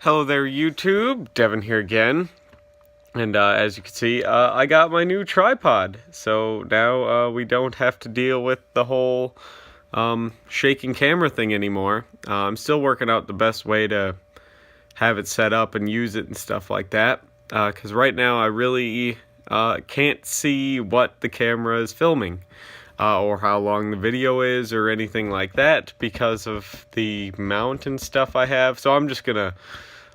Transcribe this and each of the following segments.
Hello there, YouTube. Devin here again. And as you can see, I got my new tripod. So now we don't have to deal with the whole shaking camera thing anymore. I'm still working out the best way to have it set up and use it and stuff like that. Because right now I really can't see what the camera is filming. Or how long the video is or anything like that because of the mount and stuff I have. So I'm just going to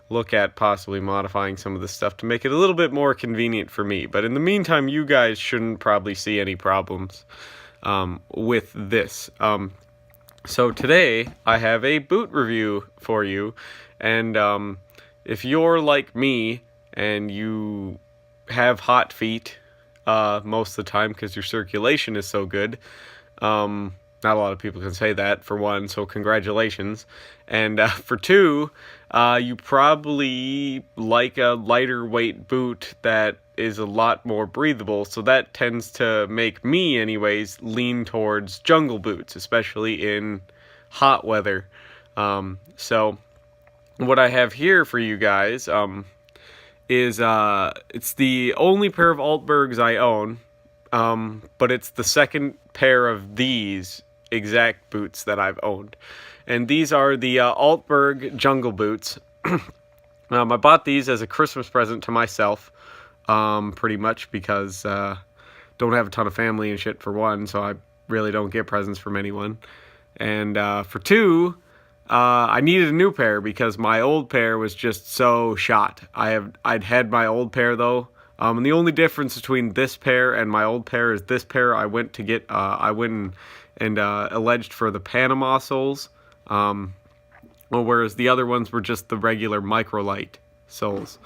look at possibly modifying some of this stuff to make it a little bit more convenient for me. But in the meantime, you guys shouldn't probably see any problems with this. So today I have a boot review for you. And if you're like me and you have hot feet, most of the time because your circulation is so good. Not a lot of people can say that, for one, so congratulations. And for two, you probably like a lighter weight boot that is a lot more breathable, so that tends to make me, anyways, lean towards jungle boots, especially in hot weather. So what I have here for you guys, is it's the only pair of Altbergs I own, but it's the second pair of these exact boots that I've owned. And these are the Altberg jungle boots. I bought these as a Christmas present to myself, pretty much because don't have a ton of family and shit for one, so I really don't get presents from anyone. And for two, I needed a new pair because my old pair was just so shot. I'd had my old pair though, and the only difference between this pair and my old pair is this pair I went and alleged for the Panama soles, whereas the other ones were just the regular microlight soles.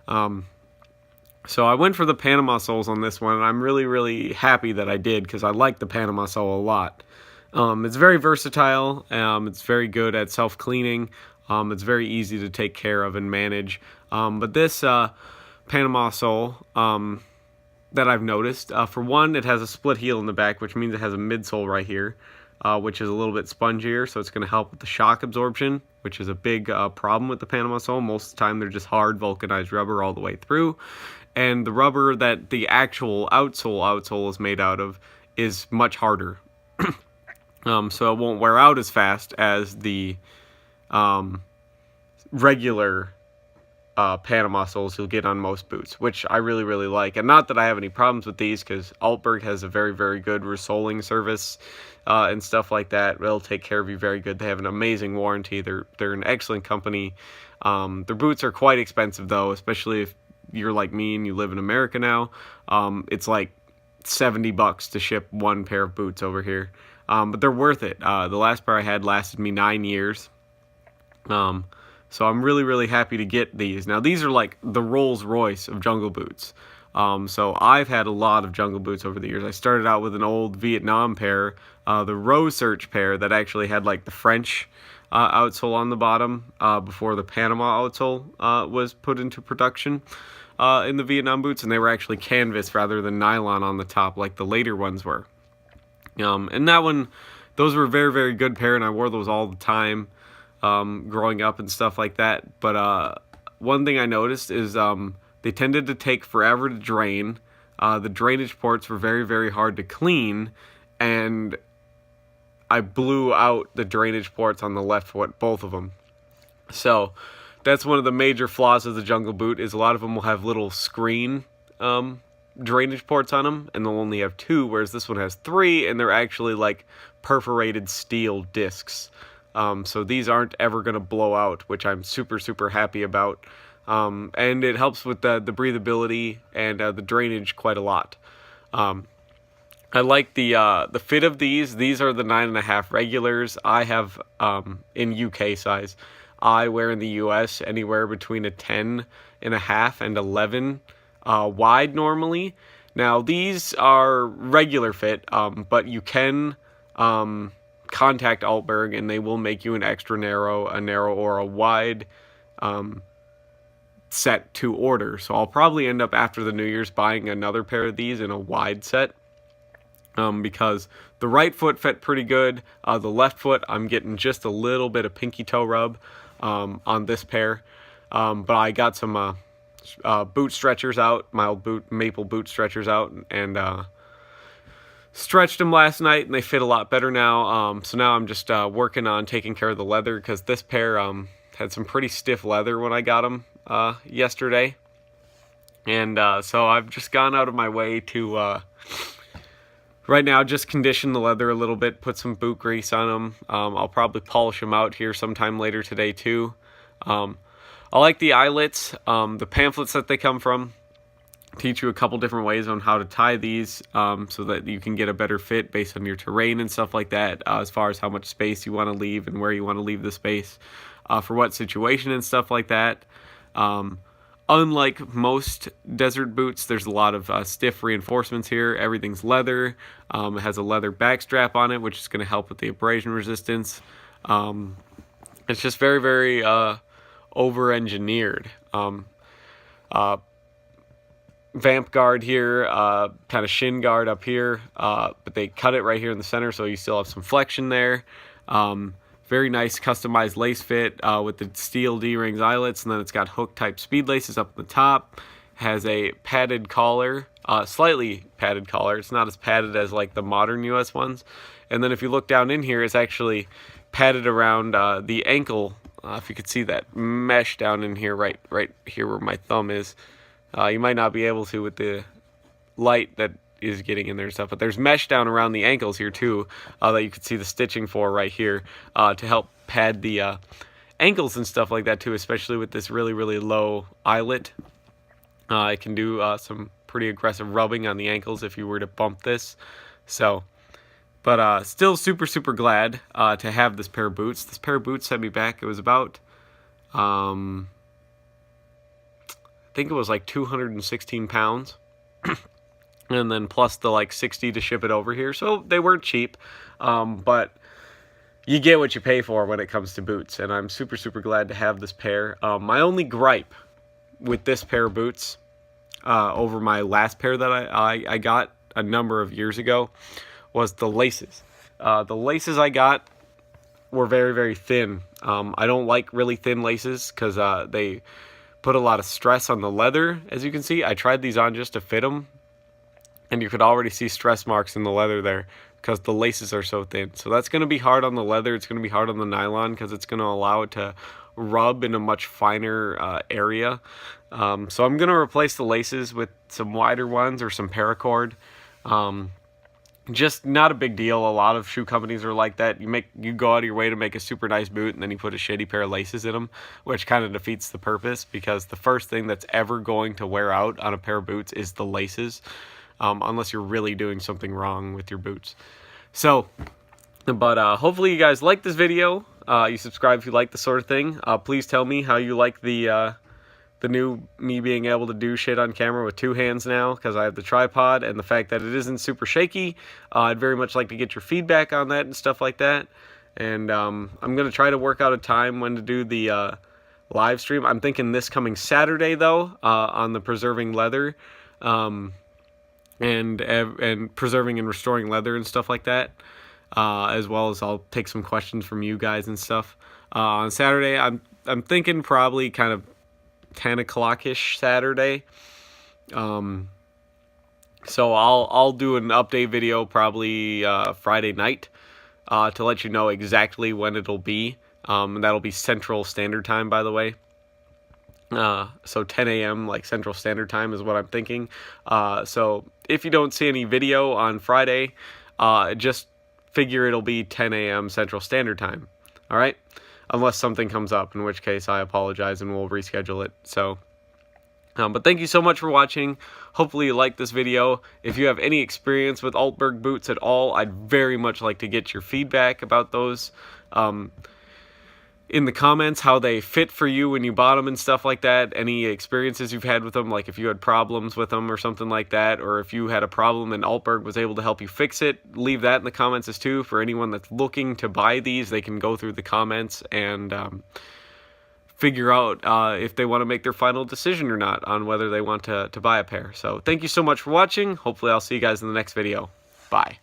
So I went for the Panama soles on this one, and I'm really, really happy that I did because I like the Panama sole a lot. It's very versatile, it's very good at self-cleaning, it's very easy to take care of and manage, but this Panama sole that I've noticed, for one, it has a split heel in the back, which means it has a midsole right here, which is a little bit spongier, so it's going to help with the shock absorption, which is a big problem with the Panama sole. Most of the time they're just hard vulcanized rubber all the way through, and the rubber that the actual outsole is made out of is much harder. So it won't wear out as fast as the regular Panama soles you'll get on most boots, which I really, really like. And not that I have any problems with these, because Altberg has a very, very good resoling service and stuff like that. They'll take care of you very good. They have an amazing warranty. They're an excellent company. Their boots are quite expensive, though, especially if you're like me and you live in America now. It's like $70 to ship one pair of boots over here. But they're worth it. The last pair I had lasted me 9 years. So I'm really, really happy to get these. Now, these are like the Rolls Royce of jungle boots. So I've had a lot of jungle boots over the years. I started out with an old Vietnam pair, the Rose Search pair that actually had like the French outsole on the bottom before the Panama outsole was put into production in the Vietnam boots. And they were actually canvas rather than nylon on the top like the later ones were. And that one, those were a very, very good pair, and I wore those all the time growing up and stuff like that. But one thing I noticed is they tended to take forever to drain. The drainage ports were very, very hard to clean, and I blew out the drainage ports on the left foot, both of them. So that's one of the major flaws of the jungle boot, is a lot of them will have little screen drainage ports on them, and they'll only have 2, whereas this one has 3, and they're actually like perforated steel discs. So these aren't ever going to blow out, which I'm super, super happy about. And it helps with the breathability and the drainage quite a lot. I like the fit of these. These are the 9.5 regulars. I have in UK size. I wear in the US anywhere between a 10.5 and 11 wide normally. Now these are regular fit, but you can contact Altberg and they will make you an extra narrow, a narrow, or a wide set to order. So I'll probably end up after the New Year's buying another pair of these in a wide set, because the right foot fit pretty good. The left foot, I'm getting just a little bit of pinky toe rub on this pair. But I got some boot stretchers out, my old maple boot stretchers out, and stretched them last night, and they fit a lot better now. So now I'm just working on taking care of the leather, because this pair had some pretty stiff leather when I got them yesterday. And so I've just gone out of my way to right now just condition the leather a little bit, put some boot grease on them. I'll probably polish them out here sometime later today too. I like the eyelets. The pamphlets that they come from teach you a couple different ways on how to tie these, so that you can get a better fit based on your terrain and stuff like that, as far as how much space you want to leave and where you want to leave the space for what situation and stuff like that. Unlike most desert boots, there's a lot of stiff reinforcements here. Everything's leather. It has a leather back strap on it, which is going to help with the abrasion resistance. It's just very, very over-engineered. Vamp guard here, kind of shin guard up here, but they cut it right here in the center, so you still have some flexion there. Very nice customized lace fit with the steel D-rings eyelets, and then it's got hook type speed laces up the top. Has a padded collar, slightly padded collar. It's not as padded as like the modern US ones. And then if you look down in here, it's actually padded around the ankle. If you could see that mesh down in here, right here where my thumb is. You might not be able to with the light that is getting in there and stuff, but there's mesh down around the ankles here too, that you can see the stitching for right here, to help pad the ankles and stuff like that too, especially with this really, really low eyelet. It can do some pretty aggressive rubbing on the ankles if you were to bump this. So, but still super, super glad to have this pair of boots. This pair of boots sent me back. It was about, I think it was like 216 pounds. And then plus the like 60 to ship it over here. So they weren't cheap, but you get what you pay for when it comes to boots. And I'm super, super glad to have this pair. My only gripe with this pair of boots over my last pair that I got a number of years ago was the laces. The laces I got were very, very thin. I don't like really thin laces because they put a lot of stress on the leather, as you can see. I tried these on just to fit them, and you could already see stress marks in the leather there because the laces are so thin. So that's going to be hard on the leather. It's going to be hard on the nylon because it's going to allow it to rub in a much finer area. So I'm going to replace the laces with some wider ones or some paracord. Just not a big deal. A lot of shoe companies are like that. You go out of your way to make a super nice boot, and then you put a shitty pair of laces in them, which kind of defeats the purpose, because the first thing that's ever going to wear out on a pair of boots is the laces, unless you're really doing something wrong with your boots. So, but hopefully you guys like this video. You subscribe if you like this sort of thing. Please tell me how you like the new me being able to do shit on camera with two hands now, because I have the tripod, and the fact that it isn't super shaky. I'd very much like to get your feedback on that and stuff like that. And I'm going to try to work out a time when to do the live stream. I'm thinking this coming Saturday, though, on the preserving leather, and preserving and restoring leather and stuff like that, as well as I'll take some questions from you guys and stuff. On Saturday, I'm thinking probably kind of 10 o'clock-ish Saturday. So I'll do an update video probably Friday night to let you know exactly when it'll be. And that'll be Central Standard Time, by the way. So 10 a.m. like Central Standard Time is what I'm thinking. So if you don't see any video on Friday, just figure it'll be 10 a.m. Central Standard Time. All right? Unless something comes up, in which case I apologize and we'll reschedule it. So, but thank you so much for watching. Hopefully you liked this video. If you have any experience with Altberg boots at all, I'd very much like to get your feedback about those in the comments, how they fit for you when you bought them and stuff like that. Any experiences you've had with them, like if you had problems with them or something like that, or if you had a problem and Altberg was able to help you fix it, leave that in the comments as too. For anyone that's looking to buy these, they can go through the comments and figure out if they want to make their final decision or not on whether they want to buy a pair. So thank you so much for watching. Hopefully I'll see you guys in the next video. Bye.